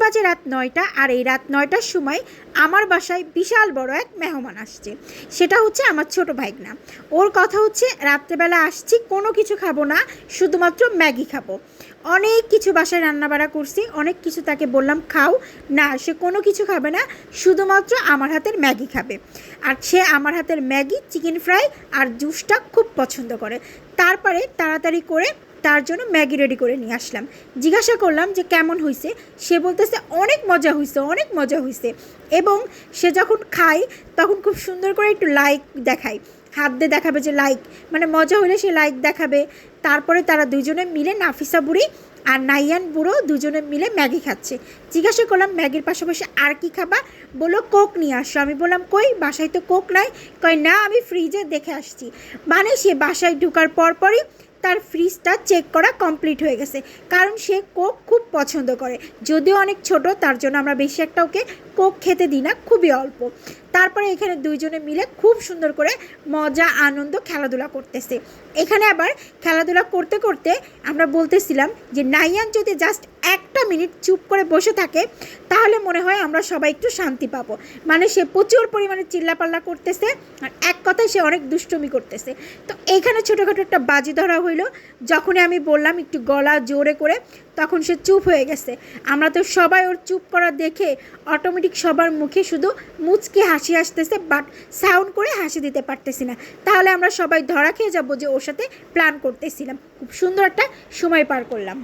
বাজে রাত 9টা, আর এই রাত 9টার সময় আমার বাসায় বিশাল বড় এক মেহমান আসছে। সেটা হচ্ছে আমার ছোট ভাইগনা। ওর কথা হচ্ছে রাত্রেবেলা আসছি, কোনো কিছু খাবো না, শুধুমাত্র ম্যাগি খাবো। অনেক কিছু বাসায় রান্নাবাড়া করছি, অনেক কিছু তাকে বললাম খাও, না সে কোনো কিছু খাবে না, শুধুমাত্র আমার হাতের ম্যাগি খাবে। আর সে আমার হাতের ম্যাগি, চিকেন ফ্রাই আর জুসটা খুব পছন্দ করে। তারপরে তাড়াতাড়ি করে তার জন্য ম্যাগি রেডি করে নিয়ে আসলাম। জিজ্ঞাসা করলাম যে কেমন হয়েছে। সে বলতেছে অনেক মজা হয়েছে, অনেক মজা হয়েছে। এবং সে যখন খায় তখন খুব সুন্দর করে একটু লাইক দেখায়, হাত দিয়ে দেখাবে যে লাইক, মানে মজা হলে সে লাইক দেখাবে। তারপরে তারা দুজনে মিলে, নাফিসা বুড়ি আর নাইয়ান বুড়ো দুজনে মিলে ম্যাগি খাচ্ছে। জিজ্ঞাসা করলাম ম্যাগির পাশাপাশি আর কি খাবা? বললো কোক নিয়ে আসো। আমি বললাম কই, বাসায় তো কোক নাই। কয় না, আমি ফ্রিজে দেখে আসছি। মানে সে বাসায় ঢোকার পরপরই তার ফ্রিজটা চেক করা কমপ্লিট হয়ে গেছে, কারণ সে কোক খুব পছন্দ করে। যদিও অনেক ছোট, তার জন্য আমরা বেশি একটা ওকে কোক খেতে দিই না, খুবই অল্প। তারপরে এখানে দুইজনে মিলে খুব সুন্দর করে মজা আনন্দ খেলাধুলা করতেছে। এখানে আবার খেলাধুলা করতে করতে আমরা বলতেছিলাম যে নাইয়ান যদি জাস্ট একটা মিনিট চুপ করে বসে থাকে তাহলে মনে হয় আমরা সবাই একটু শান্তি পাবো। মানে সে প্রচুর পরিমাণে চিল্লাপাল্লা করতেছে, আর এক কথায় সে অনেক দুষ্টুমি করতেছে। তো এইখানে ছোটোখাটো একটা বাজি ধরা হইলো। যখনই আমি বললাম একটু গলা জোরে করে, তখন সে চুপ হয়ে গেছে। আমরা তো সবাই ওর চুপ করা দেখে অটোমেটিক সবার মুখে শুধু মুচকি হাসি আসতেছে, বাট সাউন্ড করে হাসি দিতে পারতেছি না। তাহলে আমরা সবাই ধরা খেয়ে যাবো যে ওর সাথে প্ল্যান করতেছিলাম। খুব সুন্দর একটা সময় পার করলাম।